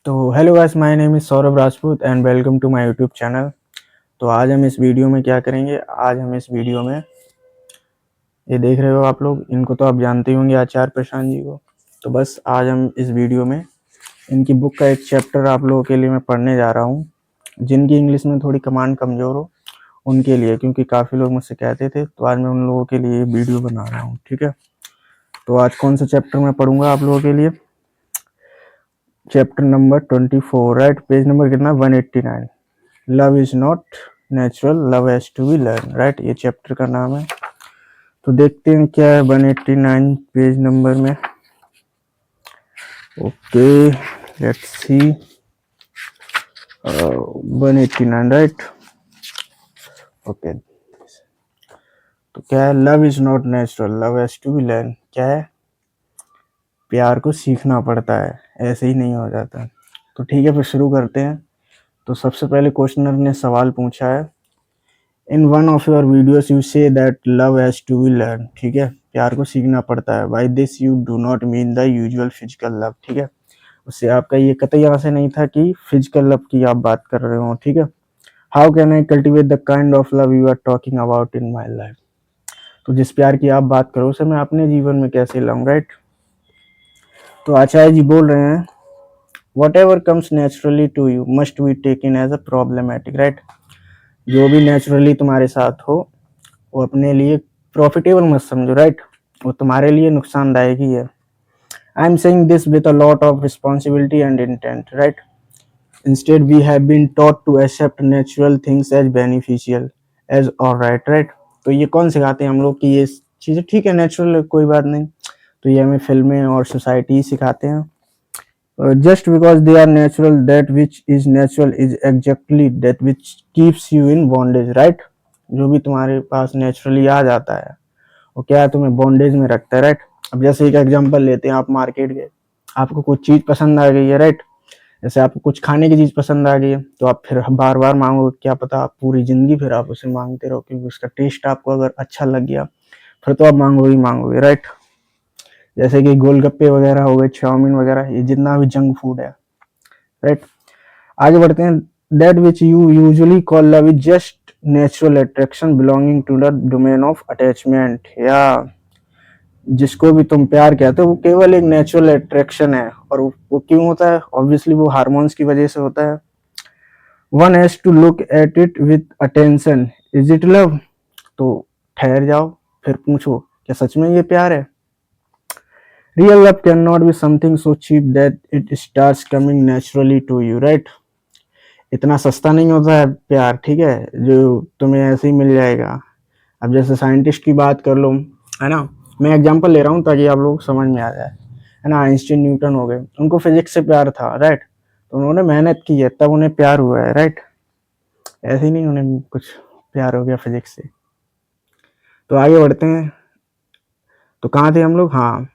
तो hello guys, my name is Saurabh Rajput and welcome to my YouTube channel. तो आज हम इस वीडियो में क्या करेंगे, आज हम इस वीडियो में ये देख रहे हो आप लोग, इनको तो आप जानते ही होंगे, आचार्य प्रशांत जी को। तो बस आज हम इस वीडियो में इनकी बुक का एक चैप्टर आप लोगों के लिए मैं पढ़ने जा रहा हूँ, जिनकी इंग्लिश में थोड़ी कमांड कमज़ोर हो उनके लिए, क्योंकि काफ़ी लोग मुझसे कहते थे, तो आज मैं उन लोगों के लिए वीडियो बना रहा हूँ। ठीक है, तो आज कौन सा चैप्टर मैं पढ़ूंगा आप लोगों के लिए? Chapter number 24, right. Page number कितना? 189। Love is not natural, love has to be learn, right. ये चैप्टर का नाम है। तो देखते हैं क्या है 189 पेज नंबर में। Okay, let's see. 189, right. Okay, तो क्या है? Love is not natural, love has to be learn. क्या है? प्यार को सीखना पड़ता है, ऐसे ही नहीं हो जाता। तो ठीक है, फिर शुरू करते हैं। तो सबसे पहले क्वेश्चनर ने सवाल पूछा है, in one of your videos you say that love has to be learn. ठीक है, प्यार को सीखना पड़ता है। By this you do not mean the usual physical love. ठीक है, उससे आपका ये कतई यहाँ से नहीं था कि फिजिकल लव की आप बात कर रहे हो। ठीक है, how can I cultivate the kind of love you are talking about in my life. तो जिस प्यार की आप बात करो उसे मैं अपने जीवन में कैसे लाऊं, राइट। तो आचार्य जी बोल रहे हैं, whatever comes naturally to you must be taken as a problematic, right. जो भी नेचुरली तुम्हारे साथ हो वो अपने लिए प्रॉफिटेबल मत समझो, राइट। वो तुम्हारे लिए नुकसानदायक ही है। I am saying this with a lot of responsibility and intent, right. Instead we have been taught to accept natural things as beneficial, as alright, right. तो ये कौन सिखाते हैं हम लोग कि ये चीज़ें ठीक है, नेचुरल है, कोई बात नहीं। तो ये हमें फिल्में और सोसाइटी सिखाते हैं। Just because they are natural, that which is natural is exactly that which keeps you in bondage, right. जो भी तुम्हारे पास नेचुरली आ जाता है वो क्या है, तुम्हें बॉन्डेज में रखता है, राइट। अब जैसे एक एग्जांपल लेते हैं, आप मार्केट गए, आपको कुछ चीज़ पसंद आ गई है, राइट। जैसे आपको कुछ खाने की चीज़ पसंद आ गई है, तो आप फिर बार बार मांगोगे, क्या पता आप पूरी ज़िंदगी फिर आप उसे मांगते रहो, क्योंकि उसका टेस्ट आपको अगर अच्छा लग गया फिर तो आप मांगोगे ही मांगोगे, राइट। जैसे कि गोलगप्पे वगैरह हो गए, चाउमीन वगैरह, ये जितना भी जंक फूड है, राइट। आगे बढ़ते हैं। That which you usually call love is just natural attraction belonging to the domain of attachment. या जिसको भी तुम प्यार कहते हो वो केवल एक नेचुरल अट्रैक्शन है। और वो क्यों होता है? ऑब्वियसली वो हार्मोन्स की वजह से होता है। One has to look at it with attention, is it love. तो ठहर जाओ, फिर पूछो क्या सच में ये प्यार है। Real love can not be something so cheap that it starts coming naturally to you, right. इतना सस्ता नहीं होता है प्यार, ठीक है, जो तुम्हें ऐसे ही मिल जाएगा। अब जैसे साइंटिस्ट की बात कर लो, है ना, मैं एग्जांपल ले रहा हूँ ताकि आप लोग समझ में आ जाए, है ना। आइंस्टीन, न्यूटन हो गए, उनको फिजिक्स से प्यार था, राइट। तो उन्होंने मेहनत की है, तब उन्हें प्यार हुआ है, राइट। ऐसे ही नहीं उन्हें कुछ प्यार हो गया फिजिक्स से। तो आगे बढ़ते हैं। तो कहाँ थे हम लोग? हाँ,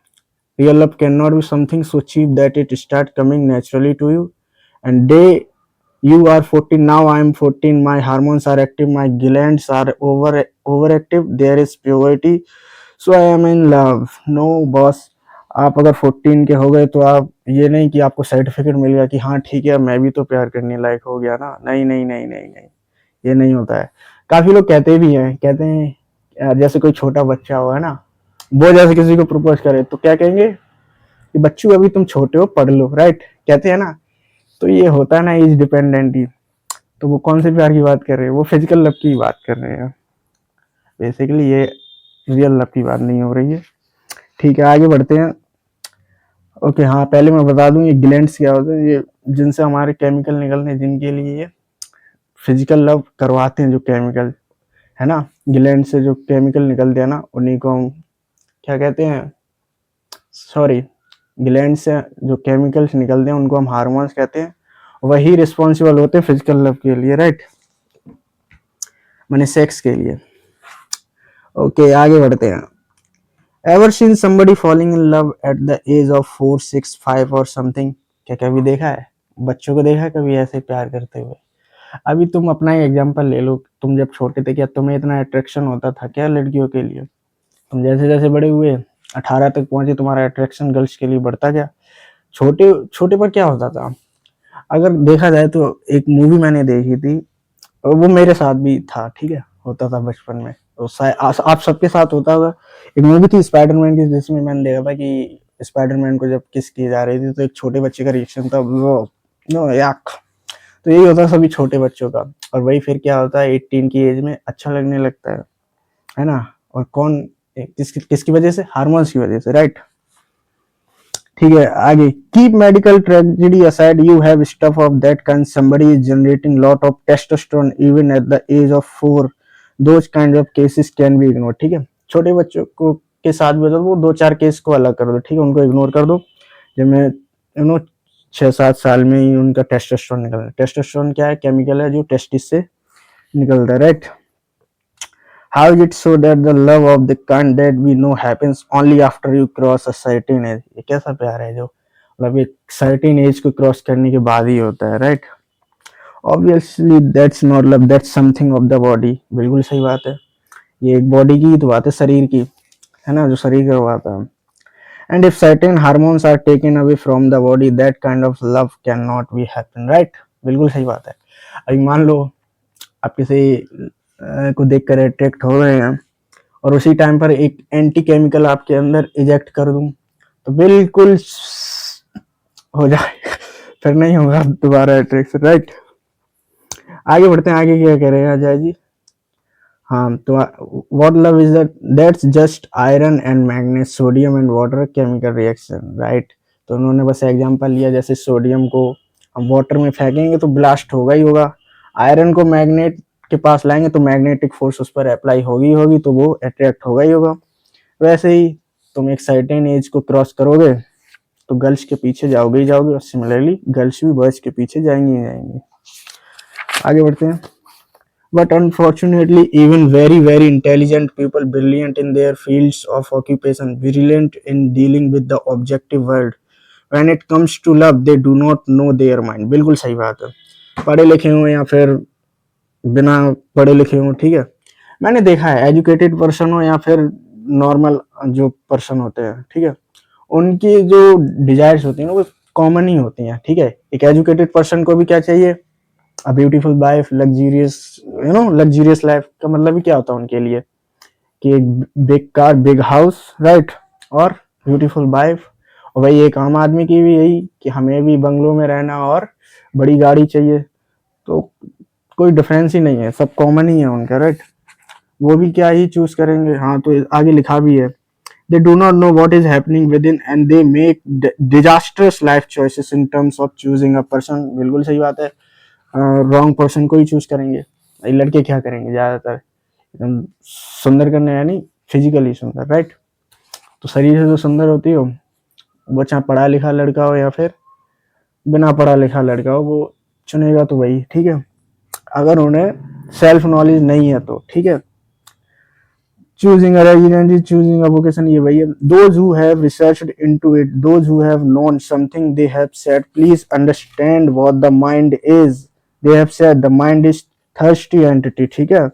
real love can not be something so cheap that it start coming naturally to you and they you are 14, now I am 14, my hormones are active, my glands are overactive, there is puberty, so I am in love। no boss, आप अगर 14 के हो गए तो आप ये नहीं कि आपको सर्टिफिकेट मिल गया कि हाँ ठीक है मैं भी तो प्यार करने लायक हो गया ना। नहीं नहीं नहीं नहीं नहीं, ये नहीं होता है। काफी लोग कहते भी हैं, कहते हैं जैसे कोई छोटा बच्चा हो, है ना, वो जैसे किसी को प्रपोज करे तो क्या कहेंगे कि बच्चों अभी तुम छोटे हो, पढ़ लो, राइट, कहते हैं ना। तो ये होता है ना, एज डिपेंडेंट ही। तो वो कौन से प्यार की बात कर रहे हैं? वो फिजिकल लव की बात कर रहे हैं। बेसिकली ये रियल लव की बात नहीं हो रही है। ठीक है, आगे बढ़ते हैं। ओके, हाँ, पहले मैं बता दूं ये ग्लैंड्स क्या होते हैं, ये जिनसे हमारे केमिकल निकलने, जिनके लिए ये फिजिकल लव करवाते हैं, जो केमिकल, है ना, ग्लैंड से जो केमिकल निकलते हैं ना, उन्हीं को हम क्या कहते हैं, सॉरी, ग्लैंड से जो केमिकल्स निकलते हैं उनको हम हार्मोन्स कहते हैं। वही रिस्पॉन्सिबल होते हैं फिजिकल लव के लिए, राइट, माने सेक्स के लिए। ओके, आगे बढ़ते हैं। Ever seen somebody falling in love at the age of 4, 6, 5 और समथिंग। क्या कभी देखा है? बच्चों को देखा है कभी ऐसे प्यार करते हुए? अभी तुम अपना ही एग्जांपल ले लो, तुम जब छोटे थे क्या तुम्हें इतना अट्रैक्शन होता था क्या लड़कियों के लिए? तुम जैसे जैसे बड़े हुए, 18 तक पहुंचे, तुम्हारा अट्रैक्शन गर्ल्स के लिए बढ़ता गया। छोटे छोटे पर क्या होता था, अगर देखा जाए तो एक मूवी मैंने देखी थी, और वो मेरे साथ भी था, ठीक है, होता था बचपन में, तो आप सबके साथ होता होगा। एक मूवी थी स्पाइडरमैन की, जिसमें मैंने देखा था कि स्पाइडरमैन को जब किस की जा रही थी तो एक छोटे बच्चे का रिएक्शन था, वो नो याक। तो यही होता है सभी छोटे बच्चों का। और वही फिर क्या होता है 18 की एज में अच्छा लगने लगता है ना। और कौन, किसकी वजह से, हार्मोन्स की वजह से, राइट। ठीक है, आगे, keep medical tragedy aside, you have stuff of that kind, somebody is generating lot of testosterone even at the age of 4, those kind of cases can be ignore. ठीक है, छोटे बच्चों को के साथ भी वो दो चार केस को अलग कर दो, ठीक है, उनको इग्नोर कर दो, जिनमें 6-7 साल में ही उनका टेस्टोस्टेरोन निकल रहा है। टेस्टोस्टेरोन क्या है, केमिकल है जो टेस्टिस से निकलता है, right. How is it so that the love of the kind that we know happens only after you cross a certain age? ये कैसा प्यार है जो मतलब एक certain age को क्रॉस करने के बाद ही होता है, right. Obviously that's not love, that's something of the body। बिल्कुल सही बात है, ये एक बॉडी की तो बात है, शरीर की, है ना, जो शरीर करवाता है। And if certain hormones are taken away from the body, that kind of love cannot be happen, right? बिल्कुल सही बात है। अभी मान लो आप किसी को देखकर अट्रैक्ट हो रहे हैं, और उसी टाइम पर एक एंटी केमिकल आपके अंदर इजेक्ट कर दूं, तो बिल्कुल हो जाए फिर नहीं होगा दोबारा अट्रैक्शन, राइट। आगे बढ़ते हैं, आगे क्या कह रहे हैं अजय जी। हाँ, तो what love is that's just iron and magnet, sodium and water chemical reaction, right. तो उन्होंने बस एग्जांपल लिया, जैसे सोडियम को हम वाटर में फेंकेंगे तो ब्लास्ट होगा ही होगा, आयरन को मैग्नेट के पास लाएंगे तो मैग्नेटिक फोर्स उस पर अप्लाई होगी होगी, तो वो अट्रैक्ट होगा ही होगा। वैसे ही तुम एक सर्टेन एज को क्रॉस करोगे तो गर्ल्स के पीछे जाओगे ही जाओगे, और सिमिलरली गर्ल्स भी बॉयज के पीछे जाएंगे ही जाएंगे। आगे बढ़ते हैं। But unfortunately, even very, very intelligent people, brilliant in their fields of occupation, brilliant in dealing with the objective world, when it comes to love, they do not know their mind। बिल्कुल सही बात है, पढ़े लिखे हो या फिर बिना पढ़े लिखे हो, ठीक है, मैंने देखा है एजुकेटेड पर्सन हो या फिर नॉर्मल जो पर्सन होते हैं, ठीक है, उनकी जो डिजायर्स होती हैं वो कॉमन ही होती हैं, ठीक है। एक एजुकेटेड पर्सन को भी क्या चाहिए, a beautiful wife, luxurious, luxurious life का मतलब ही क्या होता है उनके लिए, कि एक big car, big house, right, और ब्यूटीफुल वाइफ। और भाई एक आम आदमी की भी यही, कि हमें भी बंगलों में रहना और बड़ी गाड़ी चाहिए, तो कोई डिफरेंस ही नहीं है, सब कॉमन ही है उनका, राइट। वो भी क्या ही चूज करेंगे। हाँ, तो आगे लिखा भी है, they do not know what is happening within and they make disastrous life choices in terms of choosing a person। बिल्कुल सही बात है, रॉन्ग पर्सन को ही चूज करेंगे। ये लड़के क्या करेंगे ज्यादातर, एकदम सुंदर करने, यानी फिजिकली सुंदर, राइट। तो शरीर से जो सुंदर होती हो, वो चाहे पढ़ा लिखा लड़का हो या फिर बिना पढ़ा लिखा लड़का हो, वो चुनेगा तो वही, ठीक है, अगर उन्हें सेल्फ नॉलेज नहीं है तो, ठीक है। choosing a residency, choosing a vocation, ये वही है। Those who have researched into it, those who have known something, they have said, please understand what the mind is। They have said the mind is thirsty entity, ठीक है,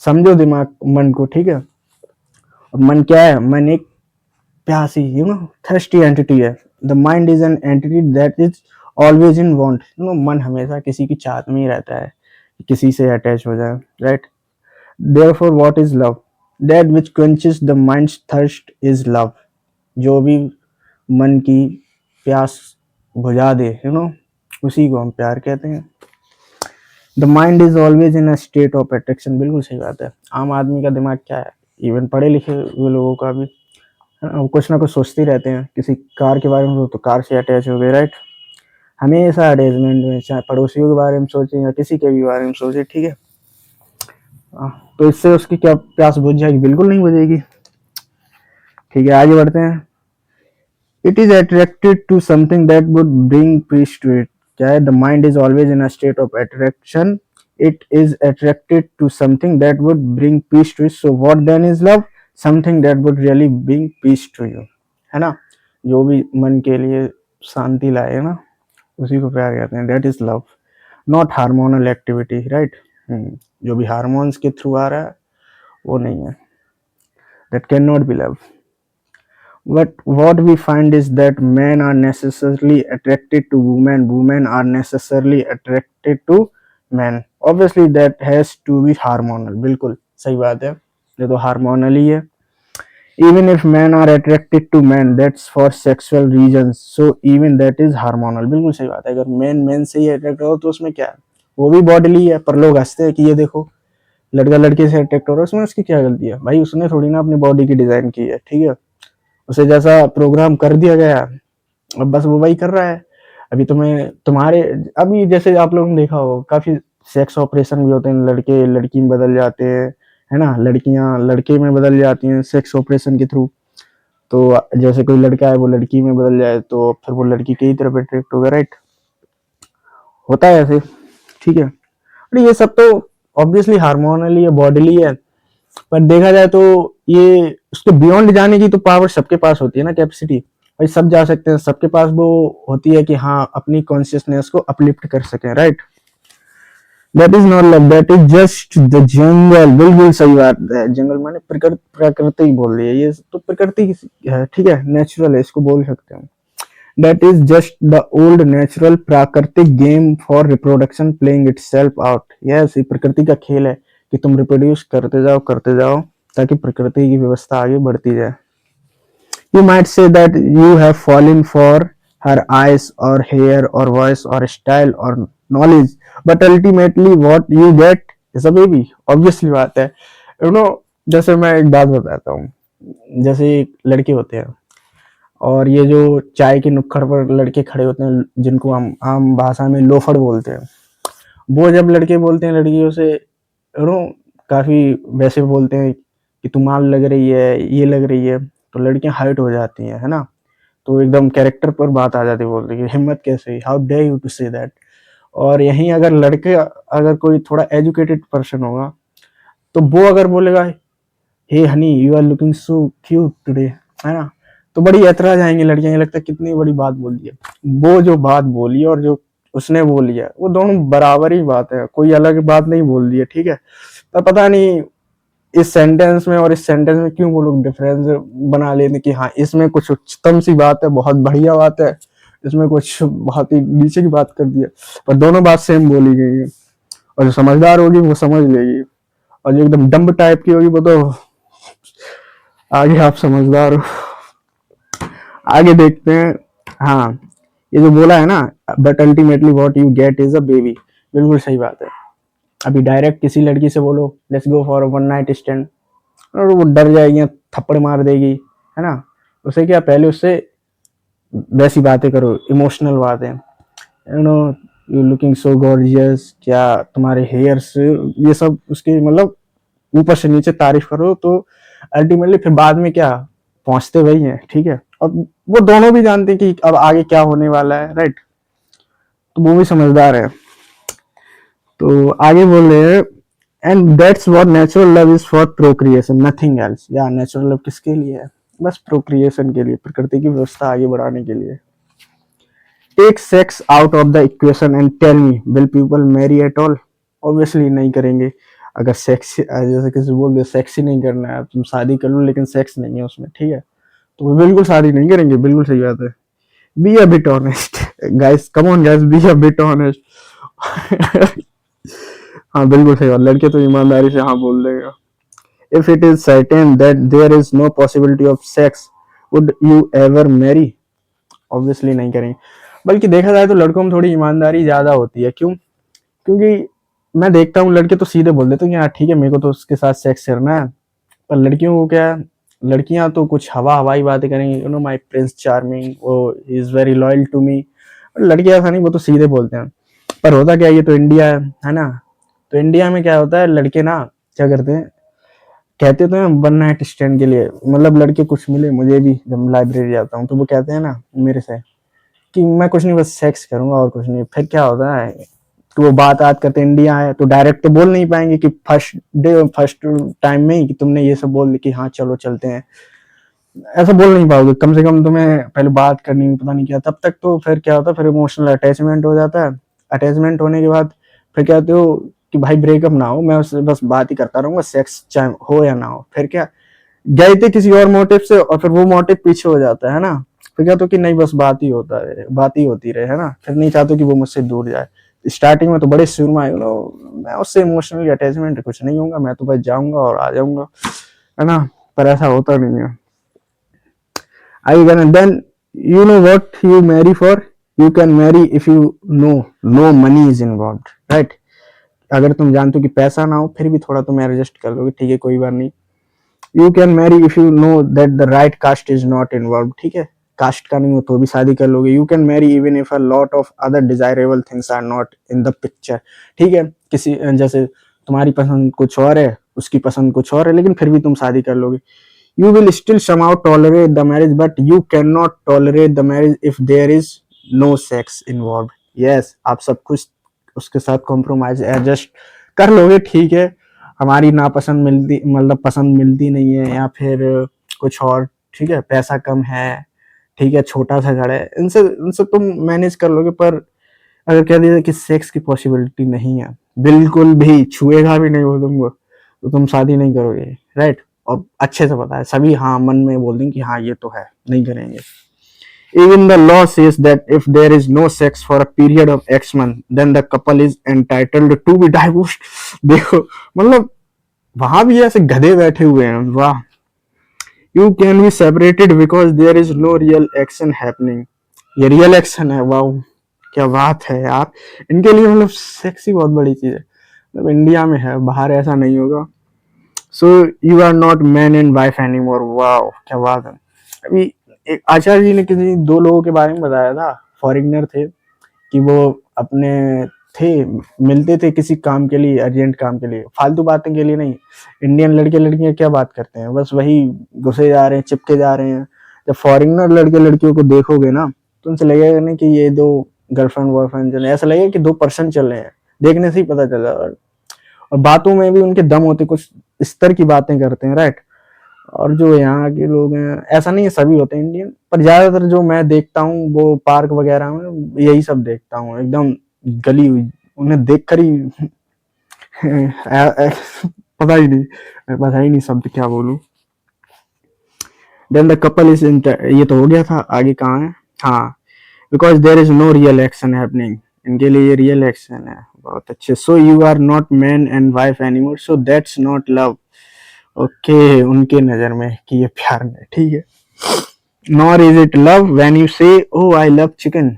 समझो दिमाग, मन को, ठीक है। और मन क्या है, मन एक प्यासी, thirsty entity है। The mind is an entity that is always in want, मन हमेशा किसी की चाहत में ही रहता है, किसी से अटैच हो जाए, right। Therefore what is love? That which quenches the mind's thirst is love। जो भी मन की प्यास बुझा दे, उसी को हम प्यार कहते हैं। The mind is always in a state of attraction। बिल्कुल सही बात है, आम आदमी का दिमाग क्या है, इवन पढ़े लिखे हुए लोगों का भी, है ना, वो कुछ ना कुछ सोचते ही रहते हैं। किसी कार के बारे में तो कार से अटैच हो गए, राइट। हमेशा अटैचमेंट में, चाहे पड़ोसियों के बारे में सोचे या किसी के भी बारे में सोचे, ठीक है। तो इससे उसकी क्या प्यास बुझ जाएगी, बिल्कुल नहीं बुझेगी। ठीक है, आगे बढ़ते हैं। It is attracted to something that would bring peace to it. क्या है, the mind is always in a state of attraction, it is attracted to something that would bring peace to it. So what then is love? Something that would really bring peace to you, है ना, जो भी मन के लिए शांति लाए, ना, उसी को प्यार कहते हैं, that is love, not hormonal activity, right. जो भी हार्मोन्स के थ्रू आ रहा है वो नहीं है, that can not B love. But what we find is that men are necessarily attracted to women, women are necessarily attracted to men. Obviously that has to be hormonal. बिल्कुल सही बात है, ये तो हार्मोनल ही है. Even if men are attracted to men, that's for sexual reasons, so even that is hormonal. बिल्कुल सही बात है. अगर मेन मेन से ही अट्रैक्ट हो तो उसमें क्या है, वो भी बॉडीली है. पर लोग हंसते हैं कि ये देखो लड़का लड़के से अट्रैक्ट हो रहा है, उसमें उसकी क्या गलती है भाई, उसने थोड़ी ना अपनी बॉडी की डिजाइन की है. ठीक है, उसे जैसा प्रोग्राम कर दिया गया, अब बस वो वही कर रहा है. अभी तुम्हें तुम्हारे, अभी जैसे आप लोगों ने देखा हो काफी सेक्स ऑपरेशन भी होते हैं, लड़के लड़की में बदल जाते हैं, है ना, लड़कियां लड़के में बदल जाती हैं सेक्स ऑपरेशन के थ्रू. तो जैसे कोई लड़का है वो लड़की में बदल जाए तो फिर वो लड़की की ही तरफ अट्रैक्ट होगा, राइट. होता है ऐसे. ठीक है, और ये सब तो ऑब्वियसली हार्मोनली है, बॉडीली है. पर देखा जाए तो ये उसके बियॉन्ड जाने की तो पावर सबके पास होती है ना, कैपेसिटी. भाई सब जा सकते हैं, सबके पास वो होती है कि हाँ अपनी कॉन्शियसनेस को अपलिफ्ट कर सकें, right. That is not love, that is just the jungle. बिल्कुल सही बात है. जंगल माने प्रकृति बोल रही है, ये तो प्रकृति है. ठीक है, नेचुरल है, इसको बोल सकते हैं. That is just the old natural प्राकृतिक game for reproduction playing itself out. Yes, ये प्रकृति का खेल है कि तुम रिप्रोड्यूस करते जाओ ताकि प्रकृति की व्यवस्था आगे बढ़ती जाए. You might say that you have fallen for her eyes or hair or voice or style or knowledge, but ultimately what you get is a baby. Obviously बात है. You know, जैसे मैं एक बात बताता हूँ. जैसे लड़के होते हैं और ये जो चाय की नुक्कड़ पर लड़के खड़े होते हैं, जिनको हम आम भाषा में लोफड़ बोलते हैं, वो जब लड़के बोलते हैं लड़कियों से, यू नो, काफी वैसे बोलते हैं कि तुम माल लग रही है, ये लग रही है, तो लड़कियां हर्ट हो जाती हैं, है ना. तो एकदम कैरेक्टर पर बात आ जाती है, बोलते हैं हिम्मत कैसे, how dare you to say that. और यहीं अगर लड़के, अगर कोई थोड़ा एजुकेटेड पर्सन होगा तो वो अगर बोलेगा hey honey you are looking so cute today, है ना, तो बड़ी ऐतराज आएंगी लड़कियां, ये लगता है कितनी बड़ी बात बोल दी है. वो जो बात बोली और जो उसने बोल लिया वो दोनों बराबर ही बात है, कोई अलग बात नहीं बोल दी है. ठीक है, पर पता नहीं इस सेंटेंस में और इस सेंटेंस में क्यों वो लोग डिफरेंस बना लेते कि हाँ इसमें कुछ उच्चतम सी बात है, बहुत बढ़िया बात है, इसमें कुछ बहुत ही नीचे की बात कर दी है. पर दोनों बात सेम बोली गई है. और जो समझदार होगी वो समझ लेगी, और जो एकदम डम्ब टाइप की होगी वो तो आगे आप समझदार हो. आगे देखते हैं. हाँ, ये जो बोला है ना, but ultimately what you get is a baby. बिल्कुल सही बात है. अभी डायरेक्ट किसी लड़की से बोलो let's go for one night stand, और वो डर जाएगी, थप्पड़ मार देगी, है ना. उसे क्या, पहले उससे वैसी बातें करो, इमोशनल बातें, you know, you looking so gorgeous, क्या तुम्हारे हेयर्स, ये सब उसके मतलब ऊपर से नीचे तारीफ करो. तो अल्टीमेटली फिर बाद में क्या पहुंचते वही है. ठीक है, और वो दोनों भी जानते हैं कि अब आगे क्या होने वाला है, राइट. तो वो भी समझदार है. तो आगे बोल रहे हैं, and that's what natural love is for procreation nothing else. या नेचुरल लव किसके लिए है, बस प्रोक्रिएशन के लिए, प्रकृति की व्यवस्था आगे बढ़ाने के लिए. Take sex out of the equation and tell me will people marry at all. Obviously नहीं करेंगे. अगर सेक्स, जैसे किसी बोल दे सेक्स ही नहीं करना है, तुम शादी कर लो लेकिन सेक्स नहीं है उसमें, ठीक है, तो वो बिल्कुल शादी नहीं करेंगे. बिल्कुल सही बात है. Be a bit honest guys, come on guys, be a bit honest. हाँ बिल्कुल सही बात, लड़के तो ईमानदारी से हाँ बोल देगा. If it is certain that there is no possibility of sex would you ever marry. Obviously नहीं करेंगे. बल्कि देखा जाए तो लड़कों में थोड़ी ईमानदारी ज्यादा होती है. क्यों? क्योंकि मैं देखता हूँ लड़के तो सीधे बोल देते हैं कि हाँ ठीक है मेरे को तो उसके साथ सेक्स करना है. पर लड़कियों को क्या है, लड़कियां तो कुछ हवाई बातें करेंगी, you know my prince charming, वो is very loyal to me. लड़के ऐसा नहीं, वो तो सीधे बोलते हैं. पर होता क्या, ये तो इंडिया है ना. तो इंडिया में क्या होता है, लड़के ना क्या करते हैं, कहते तो हैं वन नाइट स्टैंड के लिए, मतलब लड़के कुछ मिले मुझे भी जब लाइब्रेरी जाता हूँ तो वो कहते हैं ना मेरे से कि मैं कुछ नहीं बस सेक्स करूंगा और कुछ नहीं. फिर क्या होता है, तो वो बात करते इंडिया है तो डायरेक्ट तो बोल नहीं पाएंगे कि फर्स्ट टाइम में ही कि तुमने ये सब बोल दी कि हाँ चलो चलते हैं, ऐसा बोल नहीं पाओगे. कम से कम तुम्हें पहले बात करनी, पता नहीं क्या, तब तक तो फिर क्या होता है, फिर इमोशनल अटैचमेंट हो जाता है. अटैचमेंट होने के बाद फिर कहते हो कि भाई ब्रेकअप ना हो, मैं उससे बस बात ही करता रहूंगा, सेक्स चाहे हो या ना हो. फिर क्या, गए थे किसी और मोटिव से और फिर वो मोटिव पीछे हो जाता है ना, फिर कहते हो कि नहीं बस बात ही होता है, बात ही होती रहे, है ना, फिर नहीं चाहते कि वो मुझसे दूर जाए। स्टार्टिंग में तो बड़े सुरमा यू नो, मैं उससे इमोशनली अटैचमेंट कुछ नहीं होगा, मैं तो बस जाऊंगा और आ जाऊंगा, है ना, पर ऐसा होता नहीं है। I can then you know what you marry for, you can marry if you know no money is involved, right. अगर तुम जानते हो कि पैसा ना हो फिर भी थोड़ा तुम एडजस्ट कर लोगे, ठीक है कोई बात नहीं। You can marry if you know that the right caste is not involve, ठीक है, कास्ट का नहीं हो तो भी शादी कर लोगे। You can marry even if a lot of other desirable things are not in the picture, ठीक है, किसी जैसे तुम्हारी पसंद कुछ और है, उसकी पसंद कुछ और है, लेकिन फिर भी तुम शादी कर लोगे। You will still somehow tolerate the marriage, but you cannot tolerate the marriage if there is no sex involved. Yes, आप सब कुछ उसके साथ कॉम्प्रोमाइज एडजस्ट कर लोगे, ठीक है, हमारी नापसंद मिलती मतलब पसंद मिलती नहीं है या फिर कुछ और, ठीक है, पैसा कम है, ठीक है, छोटा सा घर है, इनसे इनसे तुम मैनेज कर लोगे। पर अगर कह दिया कि सेक्स की पॉसिबिलिटी नहीं है, बिल्कुल भी छुएगा भी नहीं वो तुमको, तो तुम शादी नहीं करोगे, राइट। और अच्छे से पता है सभी, हाँ मन में बोल देंगे कि हाँ ये तो है, नहीं करेंगे। Even the law says that if there is no sex for a period of X month, then the couple is entitled to be divorced. देखो मतलब वहां भी ऐसे गधे बैठे हुए हैं, वाह। You can be separated because there is no real action happening. ये रियल एक्शन है, वाह क्या बात है यार। इनके लिए मतलब सेक्स ही बहुत बड़ी चीज है, मतलब इंडिया में है, बाहर ऐसा नहीं होगा। So you are not man and wife any more, वाह क्या बात है। अभी एक आचार्य जी ने किसी दो लोगों के बारे में बताया था, फॉरेनर थे, कि वो अपने थे, मिलते थे किसी काम के लिए, अर्जेंट काम के लिए, फालतू बातें के लिए नहीं। इंडियन लड़के लड़कियां क्या बात करते हैं, बस वही घुसे जा रहे हैं, चिपके जा रहे हैं। जब फॉरेनर लड़के लड़कियों को देखोगे ना तो उनसे लगेगा नहीं कि ये दो गर्लफ्रेंड बॉयफ्रेंड चले, ऐसा लगेगा कि दो पर्सन चल रहे हैं, देखने से ही पता चला। और बातों में भी उनके दम होते, कुछ स्तर की बातें करते हैं, राइट। और जो यहाँ के लोग हैं, ऐसा नहीं है सभी होते हैं इंडियन, पर ज्यादातर जो मैं देखता हूँ वो पार्क वगैरह में यही सब देखता हूँ, एकदम गली हुई, उन्हें देख कर ही पता ही नहीं शब्द क्या बोलूं। देन द कपल इज ये तो हो गया था, आगे कहाँ है, हाँ, because there is no real action happening, इनके लिए ये रियल एक्शन है, बहुत अच्छे। So you are not man and wife anymore, so that's not love, okay, उनके नजर में कि ये प्यार नहीं, ठीक है। Nor is it love when you say oh I love chicken,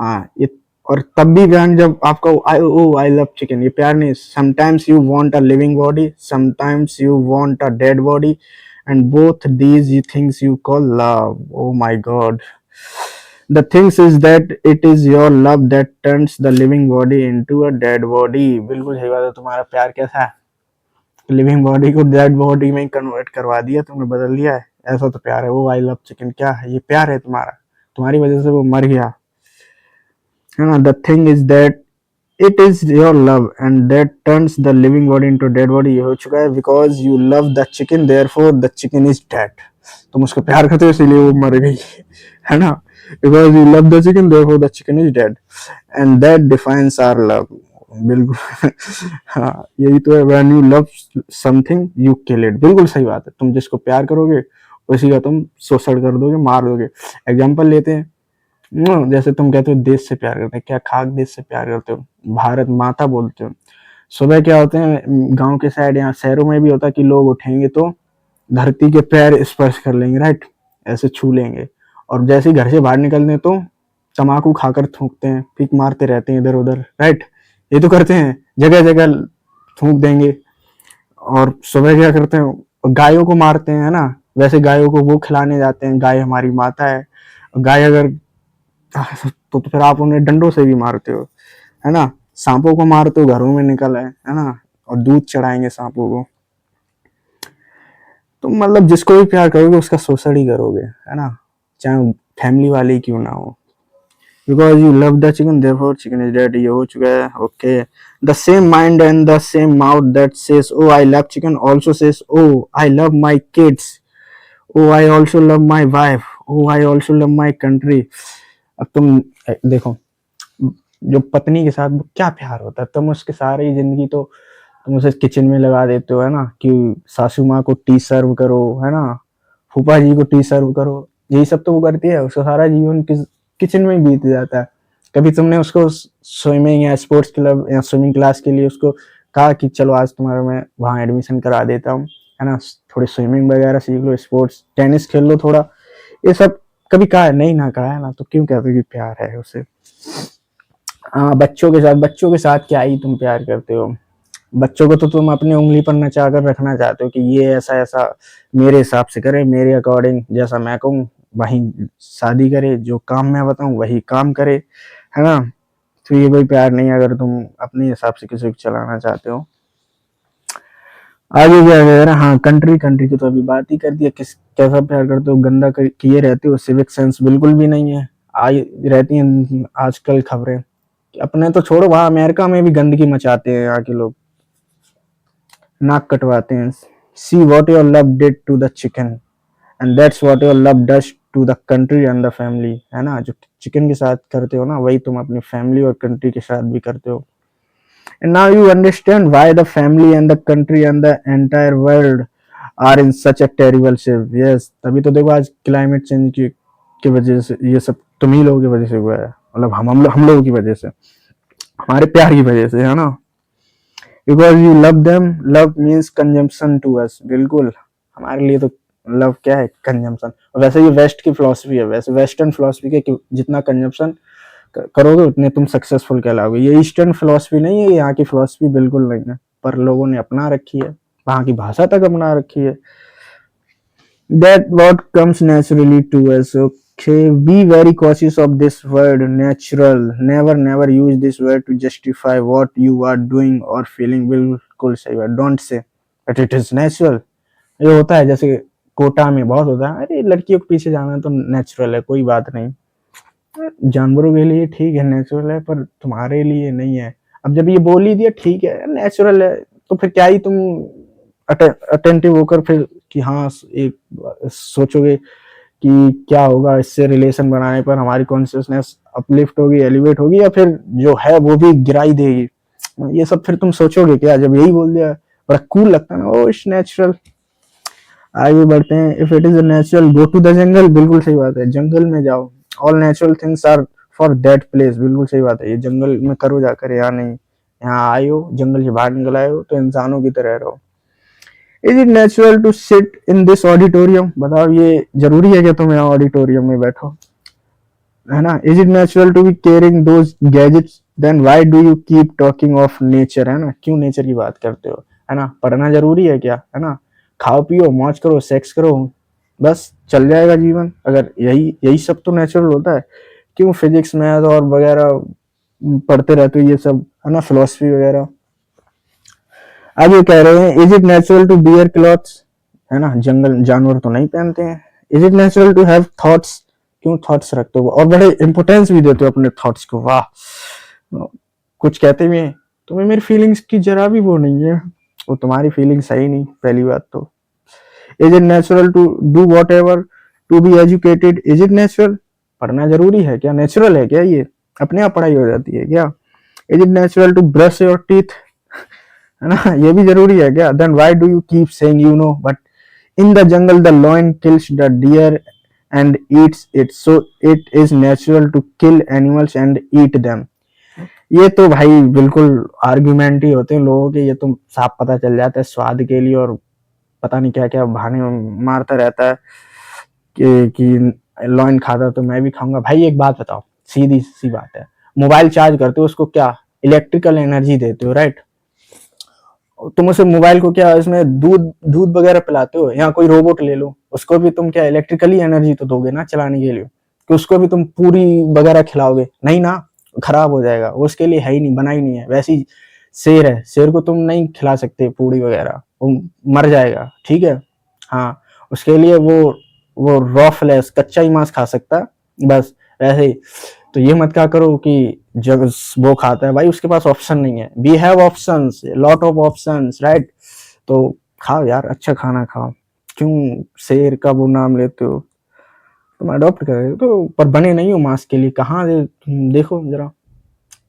हाँ ये, और तब भी बयान जब आपका ओ आई लव चिकन, ये प्यार नहीं। Sometimes you want a living body, sometimes you want a dead body, and both these you things you call love, oh my God. The things is that it is your love that turns the living body into a dead body, बिल्कुल सही बात है। तुम्हारा प्यार कैसा है, living body को dead body में कन्वर्ट करवा दिया तुमने, बदल दिया है, ऐसा तो प्यार है। वो आई लव चिकन क्या है, ये प्यार है तुम्हारा, तुम्हारी वजह से वो मर गया, है ना। The thing is that it is your love and that turns the living body into dead body, ये हो चुका है। Because you love the chicken therefore the chicken is dead, तुम उसको प्यार करते हो इसीलिए वो मर गई, है ना। Because you love the chicken therefore the chicken is dead and that defines our love, बिल्कुल हाँ यही तो है। When you love something you kill it, बिल्कुल सही बात है। तुम जिसको प्यार करोगे उसी का तुम शोषण कर दोगे, मार दोगे। एग्जाम्पल लेते हैं, जैसे तुम कहते हो देश से प्यार करते हैं, क्या खाक देश से प्यार करते हो, भारत माता बोलते हो। सुबह क्या होते हैं गांव के साइड, यहाँ शहरों में भी होता है कि लोग उठेंगे तो धरती के पैर स्पर्श कर लेंगे, राइट, ऐसे छू लेंगे। और जैसे ही घर से बाहर निकलते हैं तो तम्बाकू खाकर थूकते हैं, फीक मारते रहते हैं इधर उधर, राइट, ये तो करते हैं, जगह जगह थूक देंगे। और सुबह क्या करते हैं, गायों को मारते हैं, है ना, वैसे गायों को वो खिलाने जाते हैं, गाय हमारी माता है। गाय अगर तो फिर आप उन्हें डंडों से भी मारते हो, है ना। सांपों को मारते हो, घरों में निकल है ना, और दूध चढ़ाएंगे सांपों को। तो मतलब जिसको भी प्यार करोगे उसका शोषण ही करोगे, है ना, चाहे फैमिली वाले क्यों ना हो। Because you love the chicken therefore chicken is dead, ये हो चुका है, okay. The same mind and the same mouth that says oh I love chicken also says oh I love my kids, oh I also love my wife, oh I also love my country. अब तुम देखो, जो पत्नी के साथ क्या प्यार होता है, तुम उसके सारी जिंदगी तो तुम उसे किचन में लगा देते हो, है ना, कि सासू माँ को टी सर्व करो, है ना, फूफा जी को टी सर्व करो, यही सब तो वो करती है। उसका सारा जीवन किचन में ही बीत जाता है। कभी तुमने उसको स्विमिंग या स्पोर्ट्स क्लब या स्विमिंग क्लास के लिए उसको कहा कि चलो आज तुम्हारा मैं वहाँ एडमिशन करा देता हूँ, है ना, थोड़ी स्विमिंग वगैरह सीख लो, स्पोर्ट्स टेनिस खेल लो थोड़ा, ये सब कभी कहा है? नहीं ना कहा है ना, तो क्यों कहते कि प्यार है उसे। हाँ, बच्चों के साथ क्या ही तुम प्यार करते हो। बच्चों को तो तुम अपनी उंगली पर नचा कर रखना चाहते हो कि ये ऐसा ऐसा मेरे हिसाब से करे, मेरे अकॉर्डिंग, जैसा मैं कहूँ वही शादी करे, जो काम मैं बताऊं वही काम करे, है ना। तो ये कोई प्यार नहीं है अगर तुम अपने हिसाब से किसी को चलाना चाहते हो। आगे क्या कह रहा है, हाँ, कंट्री कंट्री की तो अभी बात ही कर दिया, किस कैसा प्यार करते हो, गंदा किए रहते हो, सिविक सेंस बिल्कुल भी नहीं है। आई रहती हैं आजकल खबरें, अपने तो छोड़ो, वहां अमेरिका में भी गंदगी मचाते हैं यहाँ के लोग, नाक कटवाते हैं। See what your love did to the chicken and that's what your love does to the country and the family, है ना। जो चिकन के साथ करते हो ना, वही तुम अपनी फैमिली और कंट्री के साथ भी करते हो। And now you understand why the family and the country and the entire world are in such a terrible shape. Yes, तभी तो देखो आज क्लाइमेट चेंज की वजह से ये सब तुम ही लोगों की वजह से हुआ है, मतलब हम लोगों की वजह से, हमारे प्यार की वजह से, है ना। Because you love them, love means consumption to us, बिल्कुल हमारे लिए तो लव क्या है, कंजम्पशन। और वैसे ये वेस्ट की फिलोसफी है, वैसे वेस्टर्न फिलोसफी है कि जितना कंजम्पशन करोगे उतने तुम सक्सेसफुल कहलाओगे। ये ईस्टर्न फिलोसफी नहीं है, यहाँ की फिलोसफी बिल्कुल नहीं है, पर लोगों ने अपना रखी है, वहां की भाषा तक अपना रखी है। That what comes naturally to us. Okay, be very cautious of this word natural. Never use this word to justify what you are doing or feeling. बिल्कुल सही बात, don't say that it is natural. ये होता है जैसे कोटा में बहुत होता है, अरे लड़कियों के पीछे जाना तो नेचुरल है, कोई बात नहीं। जानवरों के लिए ठीक है, नेचुरल है, पर तुम्हारे लिए नहीं है। अब जब ये बोल ही दिया ठीक है नेचुरल है, तो फिर क्या ही तुम अटेंटिव होकर फिर कि हाँ एक सोचोगे कि क्या होगा इससे, रिलेशन बनाने पर हमारी कॉन्शियसनेस अपलिफ्ट होगी, एलिवेट होगी, या फिर जो है वो भी गिराई देगी। ये सब फिर तुम सोचोगे क्या जब यही बोल दिया। बड़ा कूल लगता है ना, ओ इट्स नेचुरल। आगे बढ़ते हैं। If it is natural go to the jungle, बिल्कुल सही बात है, जंगल में जाओ। All natural things are for that place, बिल्कुल सही बात है, ये जंगल में करो जाकर, यहाँ नहीं। यहाँ आए हो, जंगल से बाहर निकल आए हो, तो इंसानों की तरह रहो। Is it natural to sit in this auditorium, बताओ ये जरूरी है कि तुम यहाँ ऑडिटोरियम में बैठो, है ना। Is it natural to be caring those gadgets, then why do you keep talking of nature, है ना, क्यों नेचर की बात करते हो, है ना। पढ़ना जरूरी है क्या, है ना, खाओ पियो मौज करो सेक्स करो, बस चल जाएगा जीवन। अगर यही यही सब तो नेचुरल होता है, क्यों फिजिक्स मैथ और वगैरह पढ़ते रहते हो ये सब, है ना, फिलोसफी वगैरह। आगे कह रहे हैं is it natural to bear clothes, है ना, जंगल जानवर तो नहीं पहनते हैं। Is it natural to have thoughts, क्यों थॉट्स रखते हो, और बड़े इंपोर्टेंस भी देते हो अपने थॉट्स को, वाह। कुछ कहते भी हैं तुम्हें मेरी फीलिंग्स की जरा भी वो नहीं है, वो तुम्हारी फीलिंग्स है ही नहीं, पहली बात तो। Is it natural to do whatever to be educated, is it natural, पढ़ना जरूरी है क्या, नेचुरल है क्या, ये अपने आप पढ़ाई हो जाती है क्या। Is it natural to brush your teeth, है ना, ये भी जरूरी है क्या। Then why do you keep saying you know but in the jungle the lion kills the deer and eats it, so it is natural to kill animals and eat them. ये तो भाई बिल्कुल आर्ग्यूमेंट ही होते हैं लोगों के, ये तो साफ पता चल जाता है स्वाद के लिए, और पता नहीं क्या क्या बहाने मारता रहता है कि लॉइन खाता तो मैं भी खाऊंगा। भाई एक बात बताओ, सीधी सी बात है, मोबाइल चार्ज करते हो उसको क्या इलेक्ट्रिकल एनर्जी देते हो, राइट। तुम उसे मोबाइल को क्या इसमें दूध दूध वगैरह पिलाते हो, या कोई रोबोट ले लो, उसको भी तुम क्या इलेक्ट्रिकली एनर्जी तो दोगे ना चलाने के लिए, कि उसको भी तुम पूरी वगैरह खिलाओगे नहीं ना, खराब हो जाएगा, उसके लिए है ही नहीं, बना ही नहीं है। वैसी शेर है, शेर को तुम नहीं खिला सकते पूरी वगैरह, वो मर जाएगा, ठीक है। हाँ, उसके लिए वो रॉ फ्लैश कच्चा ही मांस खा सकता है बस, वैसे ही। तो ये मत क्या करो कि जब वो खाता है भाई उसके पास ऑप्शन नहीं है, we have options, lot of options, right. तो खाओ यार, अच्छा खाना खाओ, क्यों शेर का वो नाम लेते हो, तुम अडॉप्ट कर रहे हो तो, पर बने नहीं हो मांस के लिए, कहाँ देखो जरा,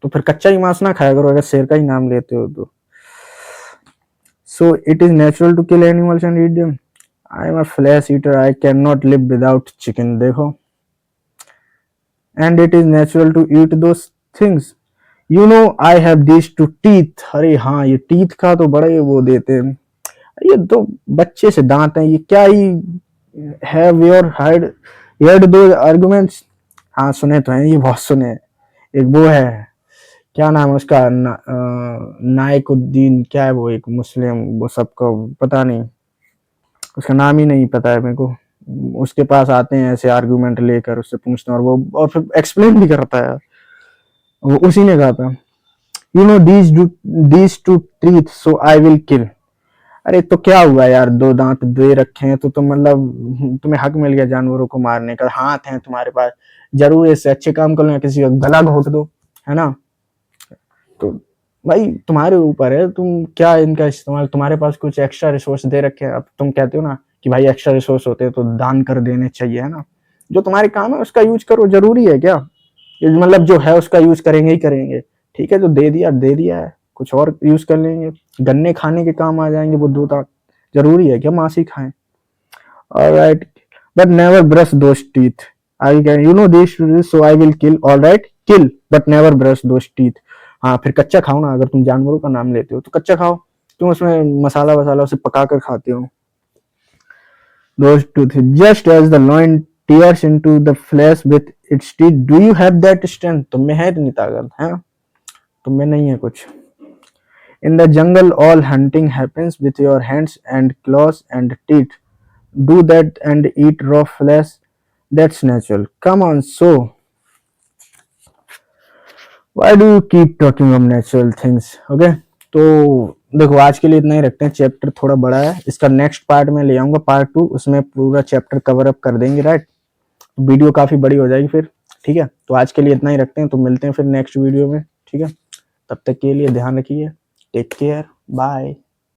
तो फिर कच्चा ही मांस ना खाया करो अगर शेर का ही नाम लेते हो तो। So it is natural to kill animals and eat them. I am a flesh eater. I cannot live without chicken. देखो, and it is natural to eat those things. You know, I have these two teeth. अरे हाँ, ये teeth का तो बड़े वो देते हैं. ये तो बच्चे से दांत हैं. ये क्या ही have your heard those arguments. हाँ सुने तो हैं, ये बहुत सुने हैं. एक वो है, क्या नाम है उसका, नायकुद्दीन, क्या है वो, एक मुस्लिम, वो सबको पता नहीं, उसका नाम ही नहीं पता है मेरे को. उसके पास आते हैं ऐसे आर्गुमेंट लेकर, उससे पूछते हैं और वो और फिर एक्सप्लेन भी करता है. वो उसी ने कहा था, you know these two teeth so I will kill. अरे तो क्या हुआ यार, दो दांत दे रखे हैं तो तुम मतलब तुम्हें हक मिल गया जानवरों को मारने का, हाथ हैं तुम्हारे पास, जरूर इससे अच्छे काम कर लो या किसी का गला घोट दो, है ना. तो भाई तुम्हारे ऊपर है, तुम क्या इनका इस्तेमाल, तुम्हारे पास कुछ एक्स्ट्रा रिसोर्स दे रखे हैं. अब तुम कहते हो ना कि भाई एक्स्ट्रा रिसोर्स होते हैं तो दान कर देने चाहिए, है ना. जो तुम्हारे काम है उसका यूज करो, जरूरी है क्या, मतलब जो है उसका यूज करेंगे ही करेंगे. ठीक है, जो दे दिया है, कुछ और यूज कर लेंगे. गन्ने खाने के काम आ जाएंगे वो दो दांत, जरूरी है क्या मांस ही खाएं. Alright, but never brush those teeth. I can you know this so I will kill. Alright, kill but never brush those teeth. हाँ, फिर कच्चा खाओ ना, अगर तुम जानवरों का नाम लेते हो तो कच्चा खाओ, तुम उसमें मसाला वसाला उसे पका कर खाते हो. Those two things. Just as the lion tears into the flesh with its teeth, do you have that strength? तुम में है इतनी ताकत, है, तुम में नहीं है कुछ. In the jungle, all hunting happens with your hands and claws and teeth. Do that and eat raw flesh. That's natural. Come on, so why do you keep talking of natural things? Okay, तो देखो आज के लिए इतना ही रखते हैं. Chapter थोड़ा बड़ा है, इसका नेक्स्ट पार्ट में ले आऊंगा, पार्ट 2, उसमें पूरा चैप्टर कवर अप कर देंगे. राइट, वीडियो काफी बड़ी हो जाएगी फिर. ठीक है, तो आज के लिए इतना ही रखते हैं, तो मिलते हैं फिर नेक्स्ट वीडियो में. ठीक है, तब तक के लिए ध्यान रखिए. Take care, bye.